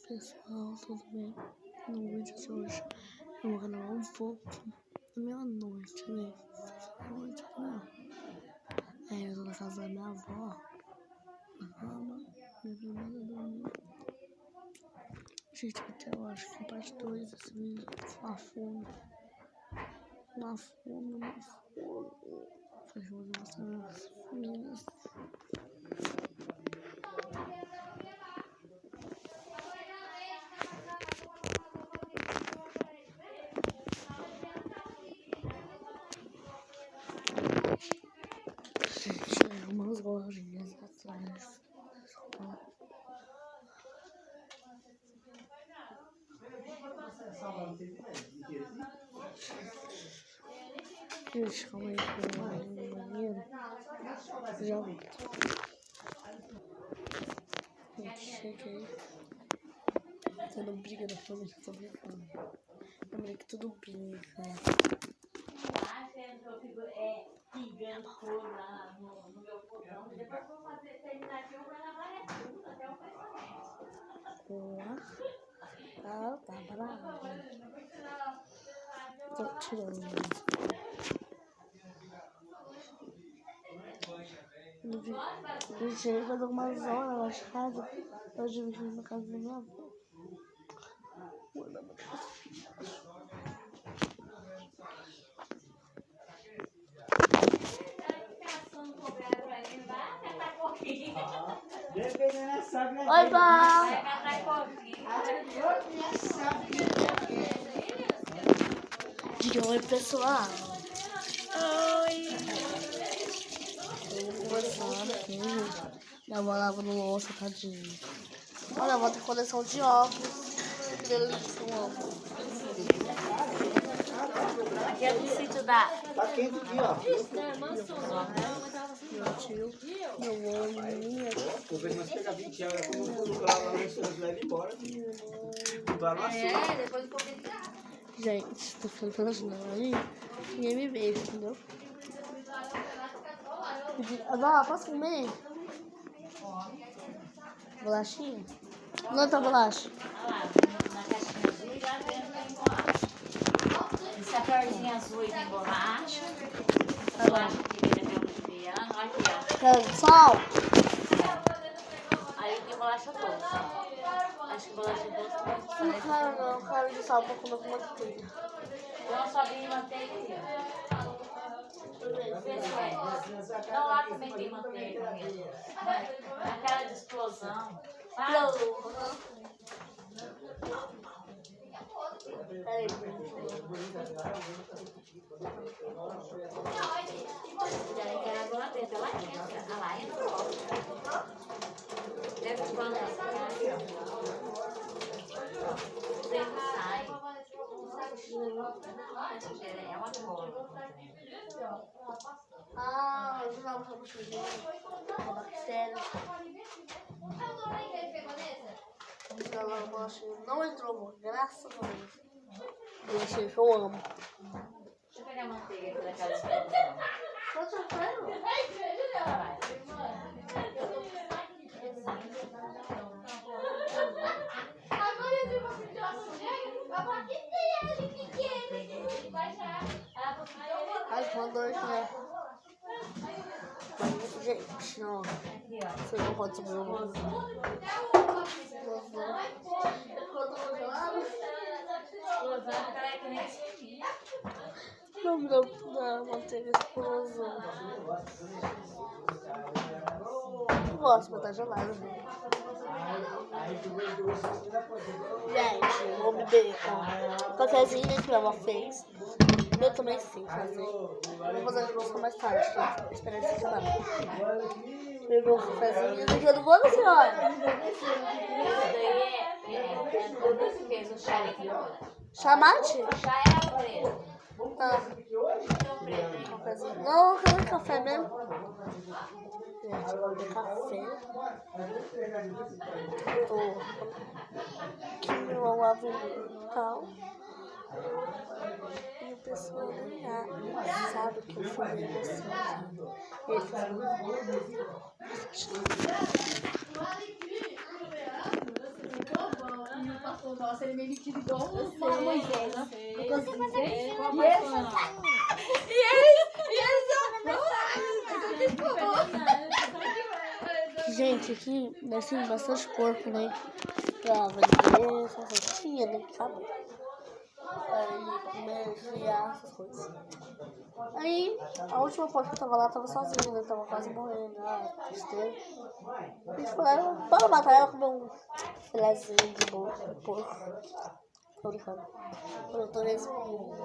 Pessoal, tudo bem? No vídeo de hoje eu vou gravar um pouco da meia-noite, né? Meia-noite, não. Eu tô na casa da minha avó, na cama, minha primeira dormir. Gente, até eu acho que parte 2 desse vídeo, uma fome. Falei, vou mostrar minhas famílias. Gente, umas lojinhas atrás. Gente, calma aí que eu vou no banheiro. Já volto. Gente, cheguei. Tendo briga da família, tô brincando. Lembrei que tudo brinca. Tá brava. Tô tirando isso. Gente, faz algumas horas lá de casa. Hoje eu vim na casa da minha avó. Oi, pai! Diga oi, pessoal. Oi! Eu vou conversando aqui. Minha avó lavando louça, tadinha. Olha, a avó tem coleção de óculos. Que delícia, um óculos. Aqui é do sítio da... Tá quente aqui, ó. Meu tio, meu avô, minha. Vou ver se nós pegamos 20 euros. Como eu vou colocar lá no sul, leva embora. Vai lá, depois do pouquinho. Gente, tô ficando pela janela aí. Ninguém me vê, entendeu? Agora, posso comer? Bolachinha? Não tá bolacha? Olha lá, na caixinha azul e lá dentro tem bolacha. Esse saporzinho azul aí tem bolacha. Essa bolacha aqui vem da minha de piano. Olha aqui, ó. Quero sal? Aí tem bolacha doce. Acho que bolacha doce Não quero não, quero de sal pra comer com manteiga. tem uma sobrinha de manteiga aqui, ó. Vê se é. Não, lá também tem manteiga mesmo. Aquela de explosão. Peraí. Já quero água lá dentro, ela entra. Ela lá entra logo. Deve quando ela sai. Dentro sai. É uma cola. Ah, eu não vou sujar. Bactéria. Aquela bolachinha não entrou, amor. Graças a Deus. Bolachinha que eu amo. Deixa eu pegar a manteiga aqui daquela explosão. Tá tranquilo? Vai. Ai, com dor, né? Gente, não. Você não pode subir uma. Não me dá manteiga explosão. Não gosto, mas tá gelado, né? Gente, vou beber cafezinho que minha avó fez. Eu também sei fazer. Vou fazer a música mais tarde, tá? Esperar esse canal. Beber um cafezinho. Esse aqui é do bolo, senhora? Isso daí fez o chá aqui, ó. Chamate? O chá é o preto. Tá. Tem o preto aí. Cafezinho. Não, eu quero café mesmo. Gente, eu vou beber café. Aqui meu avental. E o pessoal sabe que eu fui negociando. Nossa, ele meio vestido igual Eu um sei, Moisés. eu sei. Eu consigo ver. Qual E apaixonado? Gente, aqui nós temos bastante porco, né? Pra vender, essas coisinhas, né? Sabe? Aí, comer, criar, essas coisas. Aí, a última porca que tava lá tava sozinha, né? Tava quase morrendo, tristeza. A gente foi lá, bora matar ela, comer um filézinho de porco. Tô brincando. Eu tô resumindo.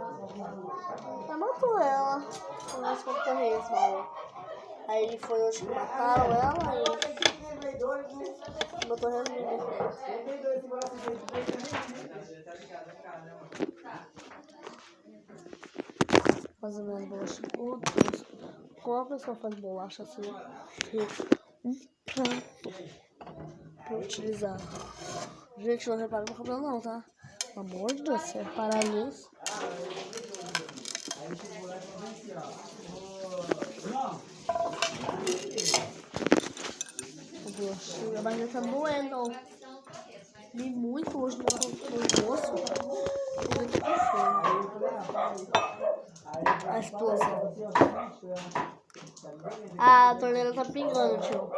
Aí matou ela. Nós fomos torresmo, né? Aí ele foi hoje que mataram ela e botou resumindo. Fazer minhas bolachas. Oh Deus. Como a pessoa faz bolacha assim? Um prato pra utilizar. Gente, não repara no cabelo não, tá? Pelo amor de Deus, se reparar nisso. A barriga tá doendo. Vi muito hoje no almoço. Tô muito com fome. A explosão. A torneira tá pingando, tio.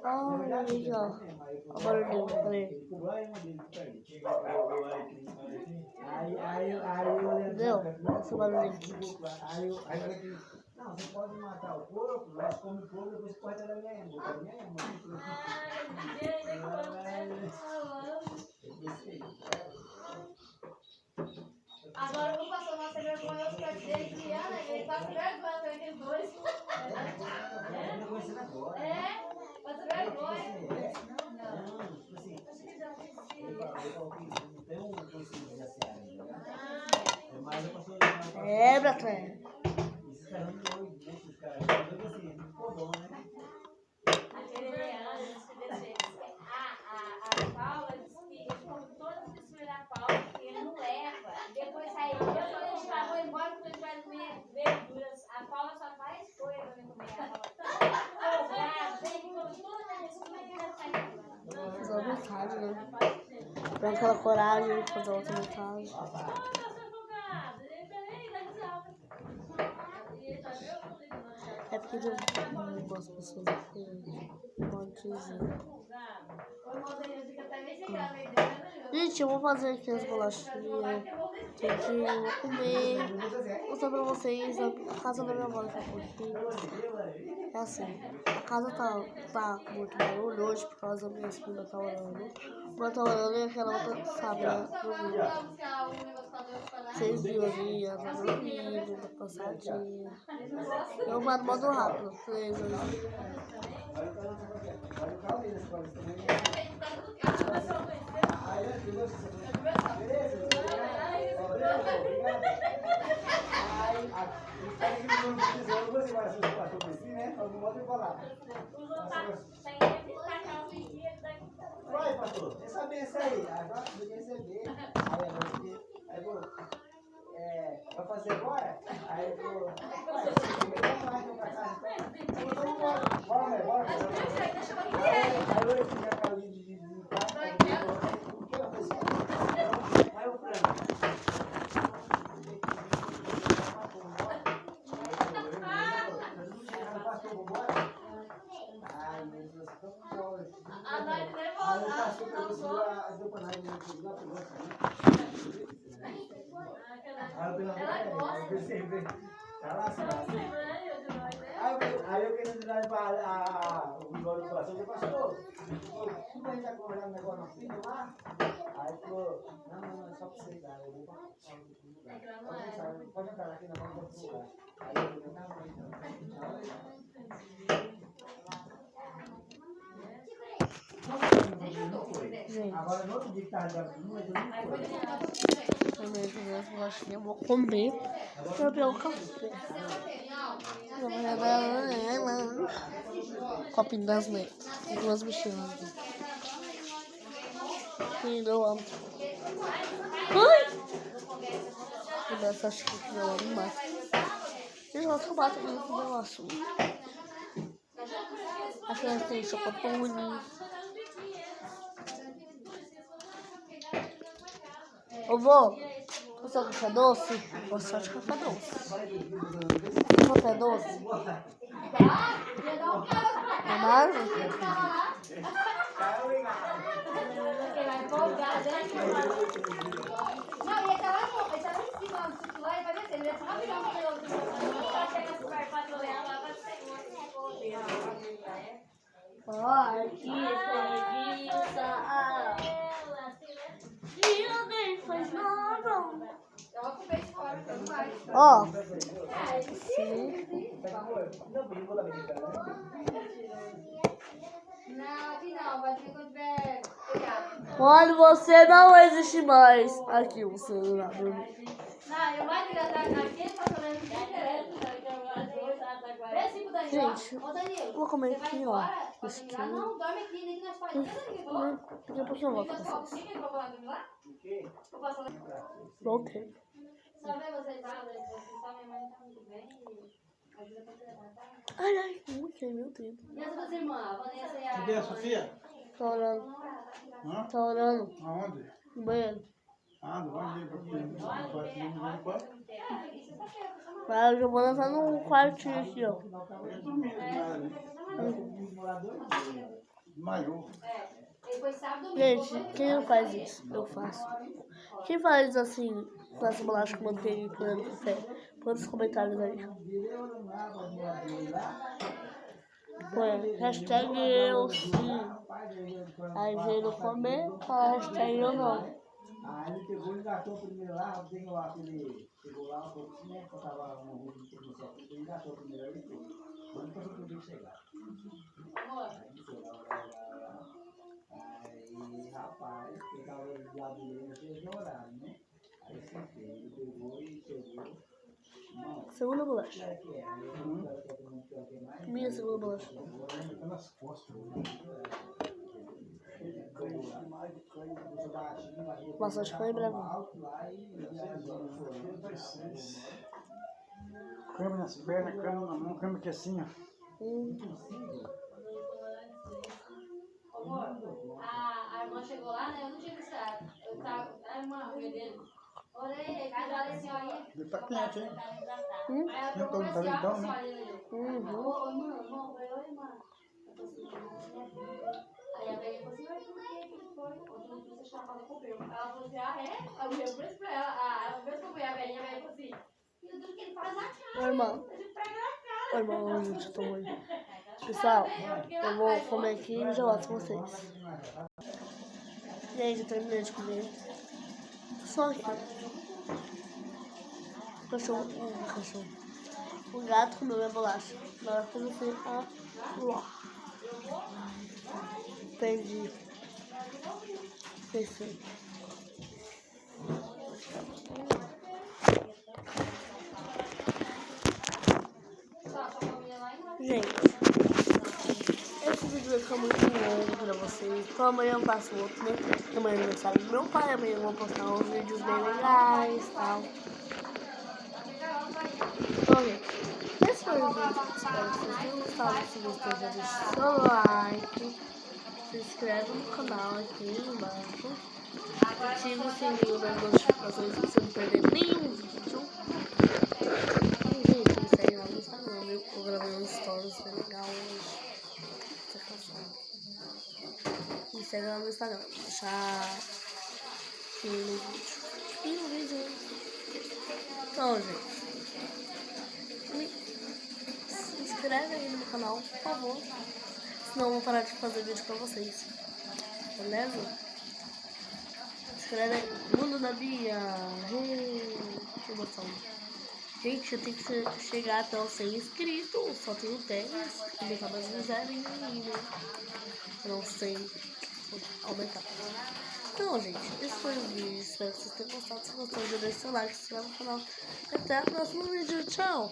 Olha aí, ó. Olha o barulhinho, peraí. Entendeu? Esse barulhinho. Não, você pode matar o porco, mas come o porco, depois corta da minha mãe. Agora um passou uma vergonha, outro perto dele, criando, ele passa vergonha também, aqueles dois. Passa vergonha. É, Bratré. A Paula disse que ele come todas as pessoas da Paula, que ele não leva. Depois saiu, eu vou embora porque ele vai comer verduras. A Paula só faz coisa pra me comer. Ela fala, ele come todas as pessoas. Fazer uma metade, né? Pra aquela coragem de fazer outra metade. É porque eu não gosto de pessoas diferentes. Pode dizer. Gente, eu vou fazer aqui as bolachinhas. Gente, eu vou comer. Vou mostrar pra vocês a casa da minha avó daqui a pouquinho. É assim, a casa tá com muito barulho hoje por causa da minha prima tá orando. Uma tá orando e aquela outra, sabe, dormindo. Vocês viram ali, ela tá dormindo, tá cansadinha. Eu mando modo rápido, 3, 2, 1. Vai, pastor, essa benção aí, agora podia receber. Aí vou, vai fazer agora? Aí vou, bora. Aí eu fiz a calinha de aí o frango. Aí eu queria dizer para o bigode do pastor, pastor, como a gente está comendo um negócio no filho lá? Aí falou, não, é só para você dar, eu vou para pode entrar aqui na mão do outro lugar. Aí eu vou dar agora no outro dia que estava eu vou comer. Eu pegar o café. Copinho das letras. Duas bichinhas aqui. Eu amo. Ai! Dessa acho que eu amo mais. Deixa eu tomar também no negócio. Acho que elas têm chocotone. Ô, vô, você quer café doce? Vou só de café doce. Café doce? É mais? Porque vai empolgar, né? Não, ele tá lá em cima, no sítio lá, e vai descer. Ele é rapidão, porque eu chega super patrulhando lá, vai ser Forte, preguiça. E alguém faz nada. Eu vou comer isso fora, não vai. Ó, Sim. Não, aqui não, vai ter quando tiver feriado. quando você não existe mais. Aqui o celular. Não, eu mais engraçado aqui, ele tá falando que interessa. Vê 5 da Gente, Ô, Danilo, vou comer você vai aqui, ó. embora? Pode Isso dormir lá? aqui. Não, dorme aqui, nem que nós fazemos. Você sabe o que ele falou? Daqui a pouquinho eu volto com vocês. Você que vai dormir lá? Eu posso falar? Voltei. Só ver vocês lá, só minha mãe tá muito bem e ajuda pra levar, tá? Ai, ai, meu Deus. E as duas irmãs, a Vanessa e a... Cadê a Sofia? Tá orando. Hã? Tá orando. Aonde? No banheiro. Ah, do banheiro. Mas eu vou levar no quartinho aqui, ó. Eu dormi, desmaiou. Depois sábado, Gente, quem não faz isso? Eu faço. Quem faz assim, com essa bolacha com manteiga e colher de café? Põe nos comentários aí. Põe hashtag eu sim. Aí vem no comentário, fala hashtag eu não. Aí ele pegou e engatou primeiro lá, tem lá aquele. Chegou lá um pouquinho, né? Tava uma rua de produção. Ele engatou primeiro ali e foi. Quando passou por ele chegar. Aí foi lá. Aí, rapaz, eu tava do lado dele, eu tinha horário, né? Aí sentei, ele pegou e chegou. Não, Segunda bolacha. é que é. Aí eu não quero que todo mundo quer mais. Minha segunda bolacha. Tá nas costas. Massagem foi bravo. Câmera nas pernas, câmera na mão, câmera aqui assim, ó. Amor, a irmã chegou lá, né? Eu não tinha visto ela. Eu tava... A irmã, a mulher dele. Orei, casada assim, olha. Ele tá quente, hein? Aí ela Então, falou tá assim, lentão, assim, né? olha ele. Ô, irmã, eu falei, oi, irmã. Aí a velha falou assim, oi, por que que foi? Hoje não precisa chamar com o meu. Ela falou assim, ah, é? Aí eu falei pra ela, ela fez como a velhinha falou assim, meu Deus, que ele faz na cara. Ô, irmã. Ele pega na cara. Ô, irmã, gente, eu tô muito. Pessoal, eu vou comer aqui e já volto com vocês. Gente, eu terminei de comer. Só aqui. Cachorro. O gato comeu minha bolacha. Na hora que eu fui perdi. Perfeito. Gente, esse vídeo vai ficar muito longo pra vocês. Então amanhã eu faço outro, né? Amanhã é aniversário do meu pai. Amanhã eu vou postar uns vídeos bem legais e tal. Então, gente, esse foi o vídeo. Espero que vocês tenham gostado. Se gostou, já deixa seu like. Se inscreve no canal aqui embaixo. Ativa o sininho das notificações pra você não perder nenhum vídeo. E, gente, me segue lá no Instagram. Eu tô gravando uns stories bem legal hoje. Tô cansada. Me segue lá no Instagram. Vou deixar aqui no vídeo. E no vídeo. Então, gente. Se inscreve aí no meu canal, por favor. Senão eu vou parar de fazer vídeo pra vocês. Beleza? Se inscreve aí. Mundo da Bia. Que emoção. Gente, eu tenho que chegar até os 100 inscritos. Só tenho 10. Começar mais um zerinho aí, né? Pra uns 100 aumentar. Então, gente, esse foi o vídeo. Espero que vocês tenham gostado. Se gostou, já deixa seu like, se inscreve no canal. Até o próximo vídeo. Tchau!